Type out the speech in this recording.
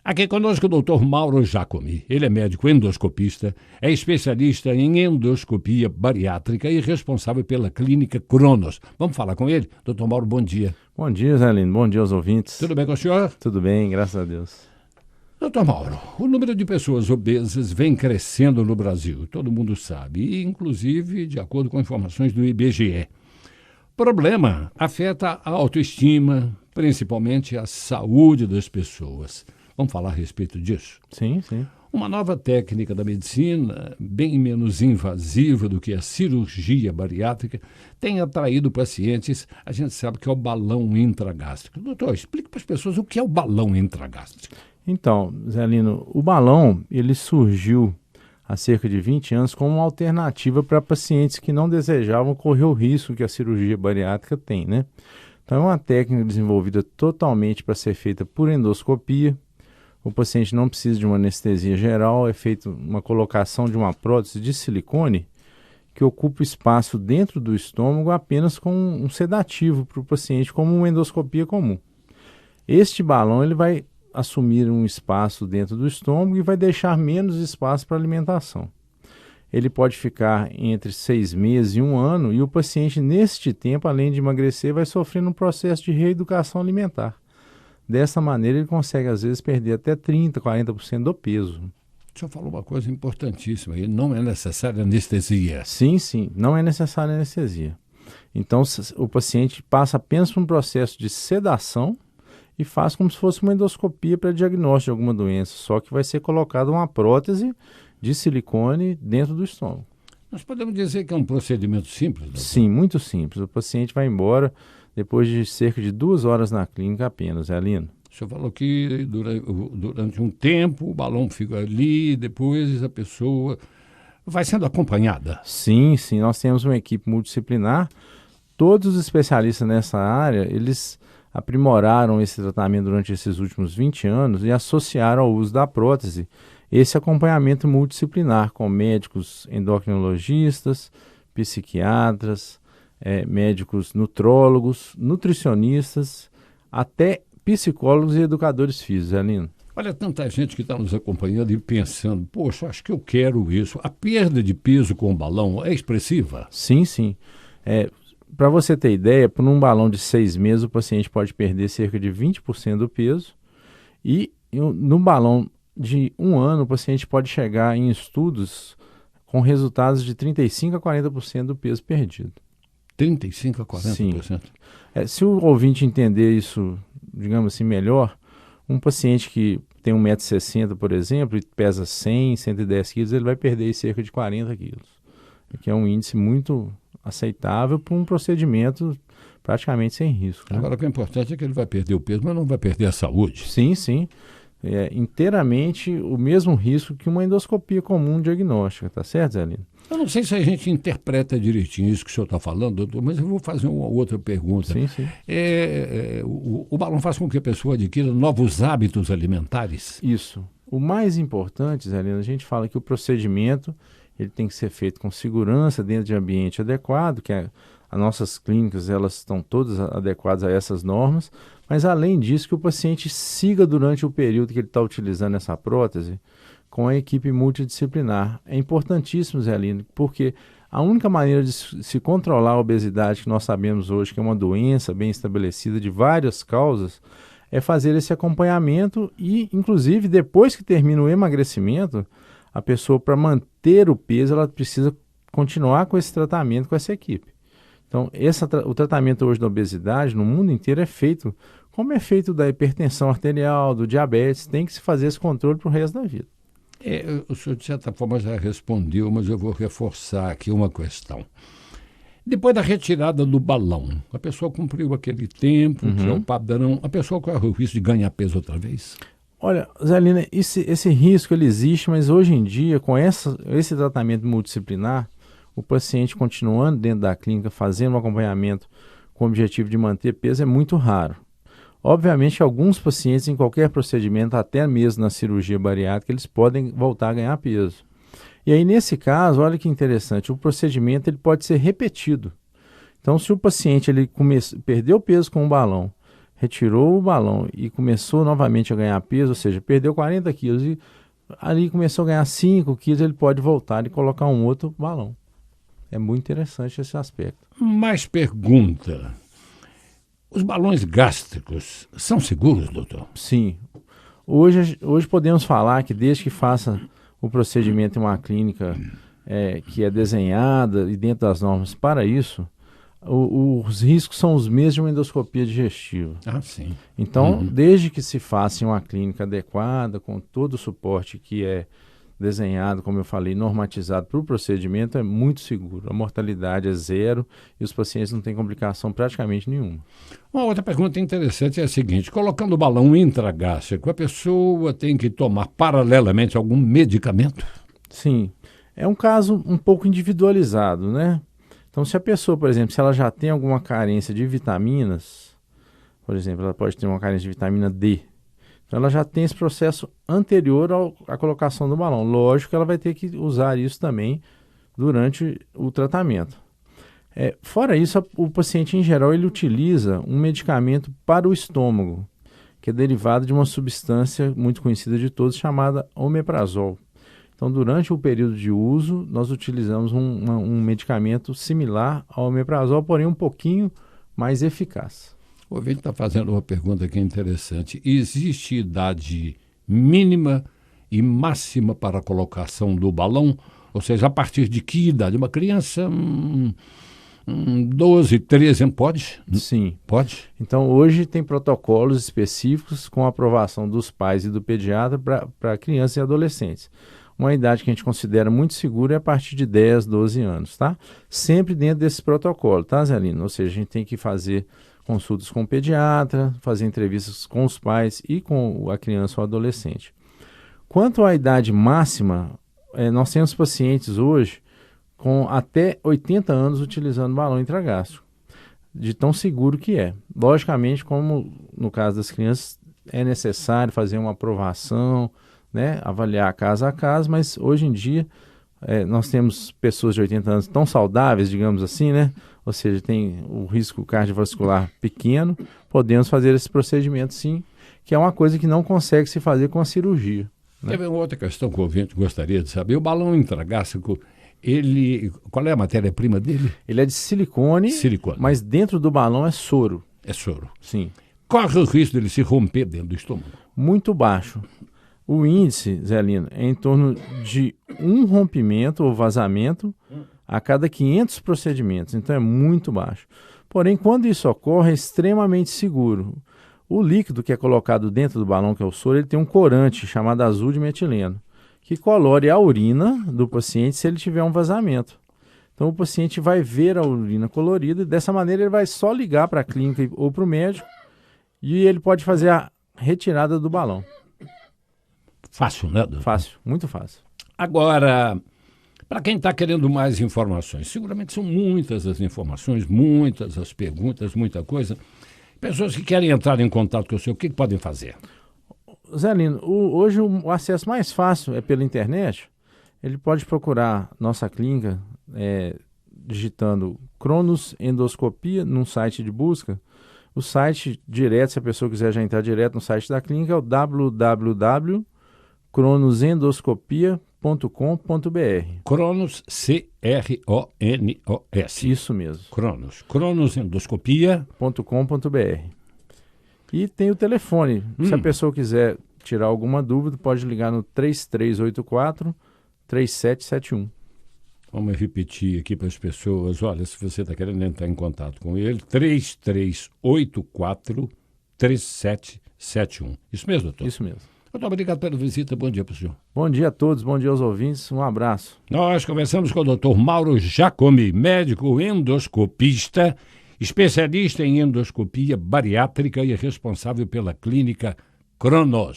Aqui conosco o doutor Mauro Giacomi. Ele é médico endoscopista, é especialista em endoscopia bariátrica e responsável pela clínica Cronos. Vamos falar com ele? Doutor Mauro, bom dia. Bom dia, Zé Lino. Bom dia aos ouvintes. Tudo bem com o senhor? Tudo bem, graças a Deus. Doutor Mauro, o número de pessoas obesas vem crescendo no Brasil, todo mundo sabe, e inclusive de acordo com informações do IBGE. O problema afeta a autoestima, principalmente a saúde das pessoas. Vamos falar a respeito disso? Sim, sim. Uma nova técnica da medicina, bem menos invasiva do que a cirurgia bariátrica, tem atraído pacientes, a gente sabe que é o balão intragástrico. Doutor, explique para as pessoas o que é o balão intragástrico. Então, Zé Lino, o balão ele surgiu há cerca de 20 anos como uma alternativa para pacientes que não desejavam correr o risco que a cirurgia bariátrica tem, né? Então, é uma técnica desenvolvida totalmente para ser feita por endoscopia. O paciente não precisa de uma anestesia geral, é feita uma colocação de uma prótese de silicone que ocupa o espaço dentro do estômago apenas com um sedativo para o paciente, como uma endoscopia comum. Este balão ele vai assumir um espaço dentro do estômago e vai deixar menos espaço para alimentação. Ele pode ficar entre 6 meses e 1 ano e o paciente, neste tempo, além de emagrecer, vai sofrendo um processo de reeducação alimentar. Dessa maneira, ele consegue, às vezes, perder até 30%, 40% do peso. O senhor falou uma coisa importantíssima, e não é necessária anestesia. Sim, sim, não é necessária anestesia. Então, o paciente passa apenas por um processo de sedação e faz como se fosse uma endoscopia para diagnóstico de alguma doença, só que vai ser colocada uma prótese de silicone dentro do estômago. Nós podemos dizer que é um procedimento simples, doutor? Sim, muito simples. O paciente vai embora depois de cerca de 2 horas na clínica apenas, Zé Lino. O senhor falou que durante um tempo o balão fica ali, depois a pessoa vai sendo acompanhada. Sim, sim. Nós temos uma equipe multidisciplinar. Todos os especialistas nessa área, eles aprimoraram esse tratamento durante esses últimos 20 anos e associaram ao uso da prótese esse acompanhamento multidisciplinar com médicos endocrinologistas, psiquiatras, médicos nutrólogos, nutricionistas, até psicólogos e educadores físicos, Alino. Olha, tanta gente que está nos acompanhando e pensando, poxa, acho que eu quero isso. A perda de peso com o balão é expressiva? Sim, sim. Para você ter ideia, por um balão de 6 meses, o paciente pode perder cerca de 20% do peso e no balão de 1 ano, o paciente pode chegar em estudos com resultados de 35% a 40% do peso perdido. 35% a 40%? Sim. Se o ouvinte entender isso, digamos assim, melhor, um paciente que tem 1,60 m, por exemplo, e pesa 100, 110 quilos, ele vai perder cerca de 40 quilos, que é um índice muito aceitável para um procedimento praticamente sem risco. Né? Agora, o que é importante é que ele vai perder o peso, mas não vai perder a saúde. Sim, sim. É inteiramente o mesmo risco que uma endoscopia comum diagnóstica, tá certo, Zé Lino? Eu não sei se a gente interpreta direitinho isso que o senhor está falando, doutor, mas eu vou fazer uma outra pergunta. Sim, sim. O balão faz com que a pessoa adquira novos hábitos alimentares? Isso. O mais importante, Zé Lino, a gente fala que o procedimento ele tem que ser feito com segurança dentro de ambiente adequado, que as nossas clínicas elas estão todas adequadas a essas normas, mas além disso que o paciente siga durante o período que ele está utilizando essa prótese com a equipe multidisciplinar. É importantíssimo, Zé Lino, porque a única maneira de se controlar a obesidade que nós sabemos hoje, que é uma doença bem estabelecida de várias causas, é fazer esse acompanhamento e, inclusive, depois que termina o emagrecimento, a pessoa, para manter o peso, ela precisa continuar com esse tratamento com essa equipe. Então, o tratamento hoje da obesidade no mundo inteiro é feito como é feito da hipertensão arterial, do diabetes, tem que se fazer esse controle para o resto da vida. O senhor, de certa forma, já respondeu, mas eu vou reforçar aqui uma questão. Depois da retirada do balão, a pessoa cumpriu aquele tempo, que é o padrão, a pessoa corre o risco de ganhar peso outra vez? Olha, Zé Lino, esse risco ele existe, mas hoje em dia, com esse tratamento multidisciplinar, o paciente continuando dentro da clínica, fazendo um acompanhamento com o objetivo de manter peso, é muito raro. Obviamente, alguns pacientes, em qualquer procedimento, até mesmo na cirurgia bariátrica, eles podem voltar a ganhar peso. E aí, nesse caso, olha que interessante, o procedimento ele pode ser repetido. Então, se o paciente ele perdeu peso com um balão, retirou o balão e começou novamente a ganhar peso, ou seja, perdeu 40 quilos e ali começou a ganhar 5 quilos, ele pode voltar e colocar um outro balão. É muito interessante esse aspecto. Mais pergunta. Os balões gástricos são seguros, doutor? Sim. Hoje podemos falar que desde que faça o procedimento em uma clínica que é desenhada e dentro das normas para isso, os riscos são os mesmos de uma endoscopia digestiva. Ah, sim. Então, desde que se faça em uma clínica adequada, com todo o suporte que é desenhado, como eu falei, normatizado para o procedimento, é muito seguro. A mortalidade é zero e os pacientes não têm complicação praticamente nenhuma. Uma outra pergunta interessante é a seguinte: colocando o balão intragástrico, a pessoa tem que tomar paralelamente algum medicamento? Sim, é um caso um pouco individualizado, né? Então, se a pessoa, por exemplo, se ela já tem alguma carência de vitaminas, por exemplo, ela pode ter uma carência de vitamina D, então ela já tem esse processo anterior à colocação do balão. Lógico que ela vai ter que usar isso também durante o tratamento. Fora isso, o paciente em geral ele utiliza um medicamento para o estômago, que é derivado de uma substância muito conhecida de todos chamada omeprazol. Então, durante o período de uso, nós utilizamos um medicamento similar ao omeprazol, porém um pouquinho mais eficaz. O ouvinte está fazendo uma pergunta aqui interessante. Existe idade mínima e máxima para a colocação do balão? Ou seja, a partir de que idade? Uma criança, 12, 13 anos, pode? Sim. Pode? Então, hoje tem protocolos específicos com aprovação dos pais e do pediatra para crianças e adolescentes. Uma idade que a gente considera muito segura é a partir de 10, 12 anos, tá? Sempre dentro desse protocolo, tá, Zelino? Ou seja, a gente tem que fazer consultas com o pediatra, fazer entrevistas com os pais e com a criança ou adolescente. Quanto à idade máxima, nós temos pacientes hoje com até 80 anos utilizando balão intragástrico, de tão seguro que é. Logicamente, como no caso das crianças, é necessário fazer uma aprovação, né, avaliar caso a caso, mas hoje em dia nós temos pessoas de 80 anos tão saudáveis, digamos assim, né? Ou seja, tem o risco cardiovascular pequeno, podemos fazer esse procedimento sim, que é uma coisa que não consegue se fazer com a cirurgia. Né? Teve uma outra questão que o ouvinte gostaria de saber. O balão intragástrico, qual é a matéria-prima dele? Ele é de silicone, mas dentro do balão é soro. É soro. Sim. Corre o risco dele se romper dentro do estômago? Muito baixo. O índice, Zelino, é em torno de um rompimento ou vazamento a cada 500 procedimentos, então é muito baixo. Porém, quando isso ocorre, é extremamente seguro. O líquido que é colocado dentro do balão, que é o soro, ele tem um corante chamado azul de metileno, que colore a urina do paciente se ele tiver um vazamento. Então, o paciente vai ver a urina colorida e dessa maneira ele vai só ligar para a clínica ou para o médico e ele pode fazer a retirada do balão. Fácil, né, doutor? Fácil, muito fácil. Agora, para quem está querendo mais informações, seguramente são muitas as informações, muitas as perguntas, muita coisa. Pessoas que querem entrar em contato com o senhor, o que podem fazer? Zelino, hoje o acesso mais fácil é pela internet. Ele pode procurar nossa clínica digitando Cronos Endoscopia num site de busca. O site direto, se a pessoa quiser já entrar direto no site da clínica, é o www.cronosendoscopia.com.br. Cronos, C-R-O-N-O-S. Isso mesmo. Cronosendoscopia.com.br. E tem o telefone. Se a pessoa quiser tirar alguma dúvida, pode ligar no 3384-3771. Vamos repetir aqui para as pessoas. Olha, se você está querendo entrar em contato com ele, 3384-3771. Isso mesmo, doutor? Isso mesmo. Muito obrigado pela visita. Bom dia para o senhor. Bom dia a todos, bom dia aos ouvintes. Um abraço. Nós conversamos com o Dr. Mauro Giacomi, médico endoscopista, especialista em endoscopia bariátrica e responsável pela clínica Cronos.